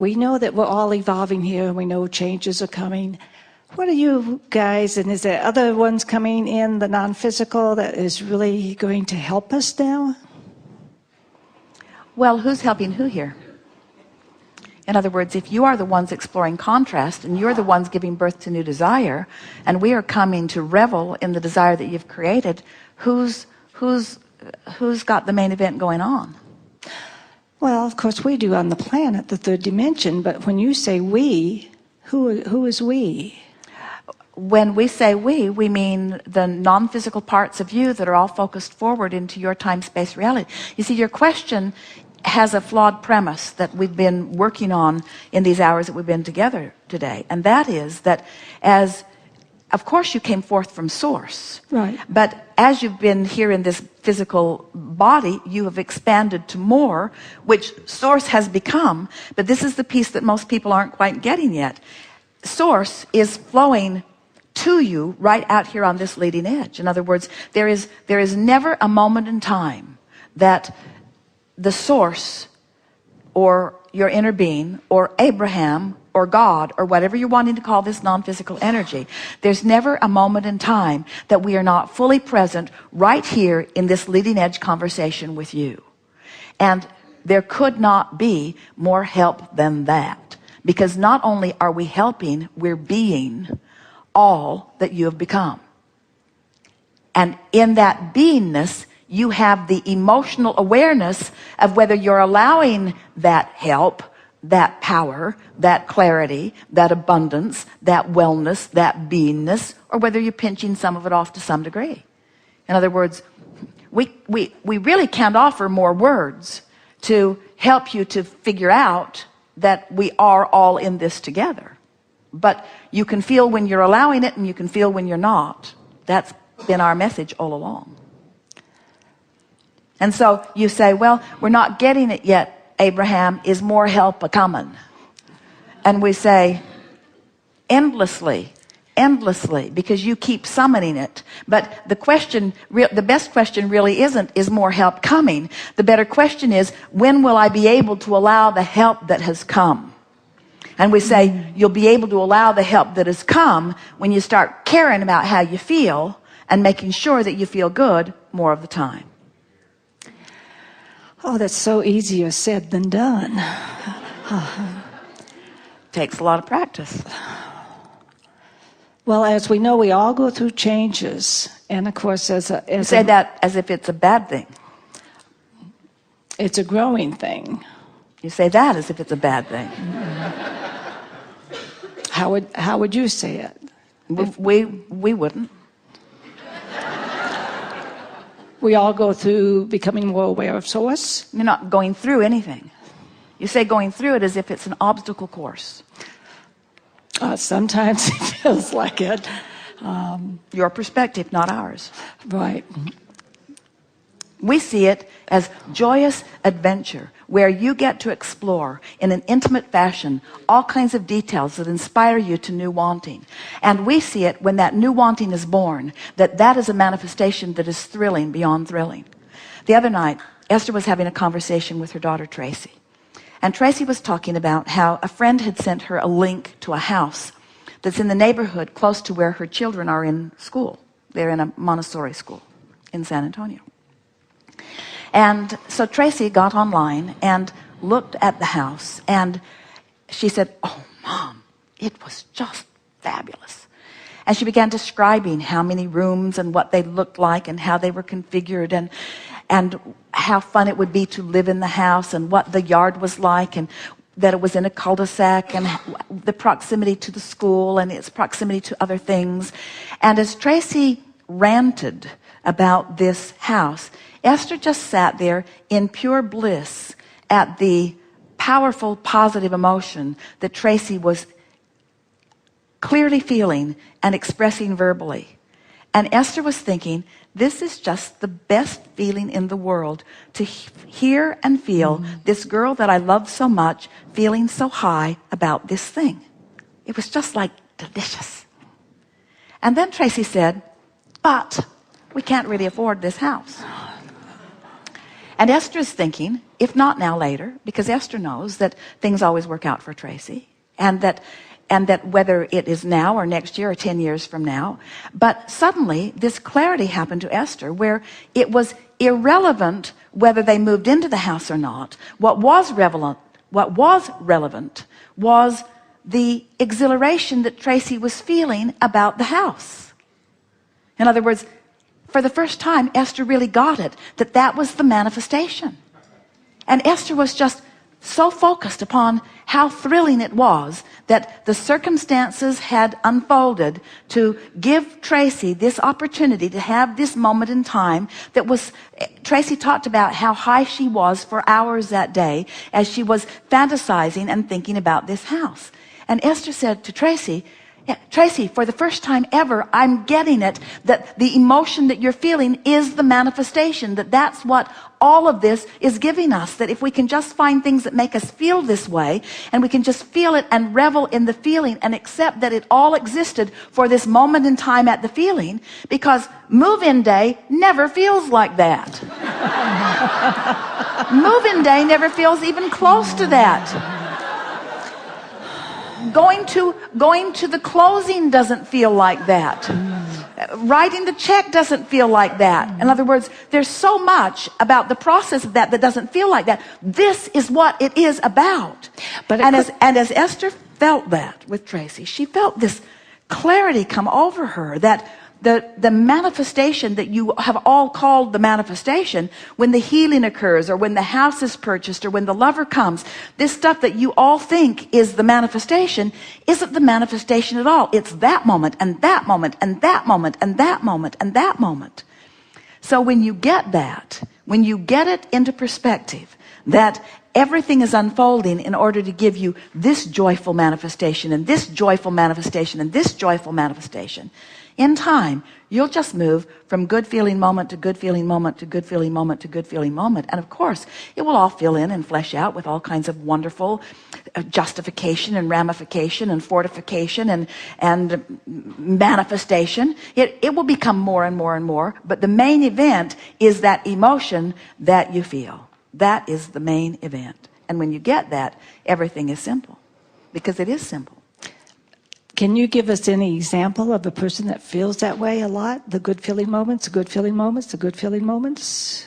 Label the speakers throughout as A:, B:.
A: We know that we're all evolving here, and we know changes are coming. What are you guys, and is there other ones coming in, the non-physical, that is really going to help us now?
B: Well, who's helping who here? In other words, if you are the ones exploring contrast and you're the ones giving birth to new desire, and we are coming to revel in the desire that you've created, who's got the main event going on?
A: Well, of course we do on the planet, the third dimension, but when you say we, who is we?
B: When we say we mean the non-physical parts of you that are all focused forward into your time-space reality. You see, your question has a flawed premise that we've been working on in these hours that we've been together today. And that is that of course you came forth from source.
A: Right.
B: But as you've been here in this physical body, you have expanded to more, which source has become. But this is the piece that most people aren't quite getting yet. Source is flowing to you right out here on this leading edge. In other words, there is never a moment in time that the source or your inner being or Abraham or God or whatever you're wanting to call this non-physical energy, there's never a moment in time that we are not fully present right here in this leading edge conversation with you. And there could not be more help than that, because not only are we helping, we're being all that you have become. And in that beingness, you have the emotional awareness of whether you're allowing that help, that power, that clarity, that abundance, that wellness, that beingness, or whether you're pinching some of it off to some degree. In other words, we really can't offer more words to help you to figure out that we are all in this together. But you can feel when you're allowing it, and you can feel when you're not. That's been our message all along. And so you say, well, we're not getting it yet, Abraham. Is more help a-coming? And we say, endlessly, because you keep summoning it. But the best question really isn't, is more help coming? The better question is, when will I be able to allow the help that has come? And we say, you'll be able to allow the help that has come when you start caring about how you feel and making sure that you feel good more of the time.
A: Oh, that's so easier said than done.
B: Takes a lot of practice.
A: Well, as we know, we all go through changes. And of course, you
B: say that as if it's a bad thing.
A: It's a growing thing.
B: You say that as if it's a bad thing.
A: How would you say it?
B: We wouldn't.
A: We all go through becoming more aware of source.
B: You're not going through anything. You say going through it as if it's an obstacle course.
A: Sometimes it feels like it.
B: Your perspective, not ours.
A: Right.
B: We see it as joyous adventure, where you get to explore in an intimate fashion all kinds of details that inspire you to new wanting. And we see it when that new wanting is born, that is a manifestation that is thrilling beyond thrilling. The other night, Esther was having a conversation with her daughter Tracy. And Tracy was talking about how a friend had sent her a link to a house that's in the neighborhood close to where her children are in school. They're in a Montessori school in San Antonio. And so Tracy got online and looked at the house, and she said, "Oh, Mom, it was just fabulous." And she began describing how many rooms and what they looked like and how they were configured, and how fun it would be to live in the house, and what the yard was like, and that it was in a cul-de-sac, and the proximity to the school and its proximity to other things. And as Tracy ranted about this house, Esther just sat there in pure bliss at the powerful positive emotion that Tracy was clearly feeling and expressing verbally. And Esther was thinking, this is just the best feeling in the world, to hear and feel this girl that I love so much feeling so high about this thing. It was just like delicious. And then Tracy said, but we can't really afford this house. And Esther's thinking, if not now, later, because Esther knows that things always work out for Tracy, and that whether it is now or next year or 10 years from now. But suddenly this clarity happened to Esther where it was irrelevant whether they moved into the house or not. What was relevant was the exhilaration that Tracy was feeling about the house. In other words, for the first time, Esther really got it, that was the manifestation. And Esther was just so focused upon how thrilling it was that the circumstances had unfolded to give Tracy this opportunity to have this moment in time that was, Tracy talked about how high she was for hours that day as she was fantasizing and thinking about this house. And Esther said to Tracy, Tracy, for the first time ever, I'm getting it, that the emotion that you're feeling is the manifestation, that's what all of this is giving us, that if we can just find things that make us feel this way, and we can just feel it and revel in the feeling and accept that it all existed for this moment in time at the feeling, because move-in day never feels like that. Move-in day never feels even close to that. Going to the closing doesn't feel like that. Writing the check doesn't feel like that. In other words, there's so much about the process of that doesn't feel like that. This is what it is about. As Esther felt that with Tracy, she felt this clarity come over her, that the manifestation that you have all called the manifestation, when the healing occurs or when the house is purchased or when the lover comes, this stuff that you all think is the manifestation isn't the manifestation at all. It's that moment and that moment and that moment and that moment and that moment. So when you get that, when you get it into perspective, that everything is unfolding in order to give you this joyful manifestation and this joyful manifestation and this joyful manifestation, in time, you'll just move from good feeling moment to good feeling moment to good feeling moment to good feeling moment. And of course, it will all fill in and flesh out with all kinds of wonderful justification and ramification and fortification and manifestation. It will become more and more and more. But the main event is that emotion that you feel. That is the main event. And when you get that, everything is simple. Because it is simple.
A: Can you give us any example of a person that feels that way a lot? The good feeling moments, the good feeling moments, the good feeling moments?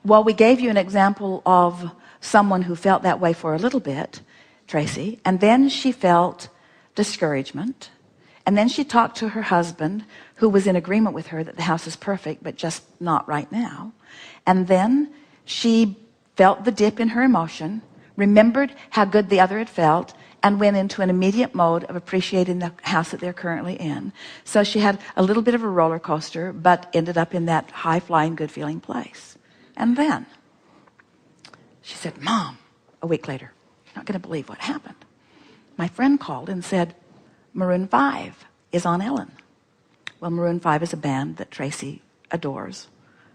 B: Well, we gave you an example of someone who felt that way for a little bit, Tracy, and then she felt discouragement. And then she talked to her husband, who was in agreement with her that the house is perfect, but just not right now. And then she felt the dip in her emotion, remembered how good the other had felt, and went into an immediate mode of appreciating the house that they're currently in. So she had a little bit of a roller coaster, but ended up in that high-flying, good-feeling place. And then she said, Mom, a week later, you're not going to believe what happened. My friend called and said, Maroon 5 is on Ellen. Well, Maroon 5 is a band that Tracy adores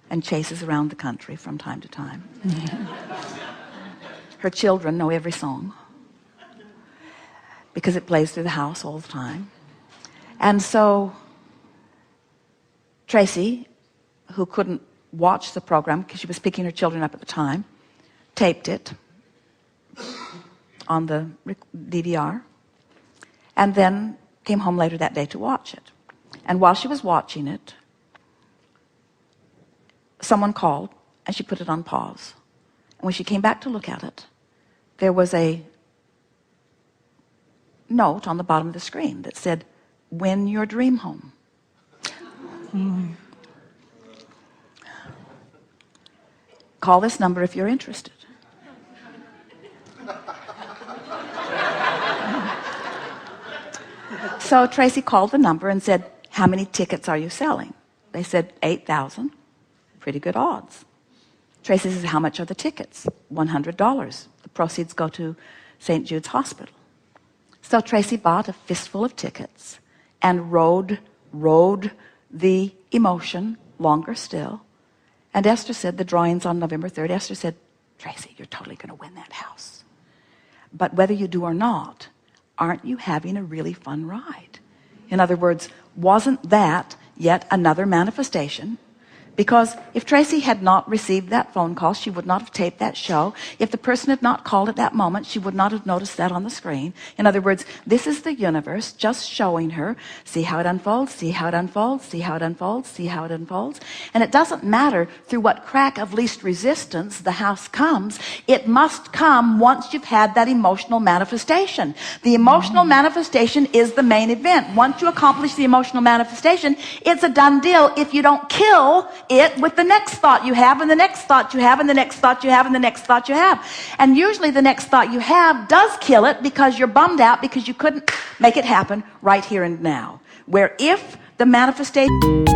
B: and chases around the country from time to time. Her children know every song, because it plays through the house all the time. And so Tracy, who couldn't watch the program because she was picking her children up at the time, taped it on the DVR and then came home later that day to watch it. And while she was watching it, someone called and she put it on pause. And when she came back to look at it, there was a note on the bottom of the screen that said, "Win your dream home." Call this number if you're interested. So Tracy called the number and said, "How many tickets are you selling?" They said 8,000. Pretty good odds. Tracy says, "How much are the tickets?" $100. The proceeds go to St. Jude's Hospital. So Tracy bought a fistful of tickets and rode the emotion longer still. And Esther said, the drawing's on November 3rd. Esther said, "Tracy, you're totally going to win that house. But whether you do or not, aren't you having a really fun ride?" In other words, wasn't that yet another manifestation Because if Tracy had not received that phone call, she would not have taped that show. If the person had not called at that moment, she would not have noticed that on the screen. In other words, this is the universe just showing her, see how it unfolds, see how it unfolds, see how it unfolds, see how it unfolds. And it doesn't matter through what crack of least resistance the house comes. It must come once you've had that emotional manifestation. The emotional manifestation is the main event. Once you accomplish the emotional manifestation, it's a done deal if you don't kill it with the next thought you have, and the next thought you have, and the next thought you have, and the next thought you have. And usually the next thought you have does kill it because you're bummed out because you couldn't make it happen right here and now. Where if the manifestation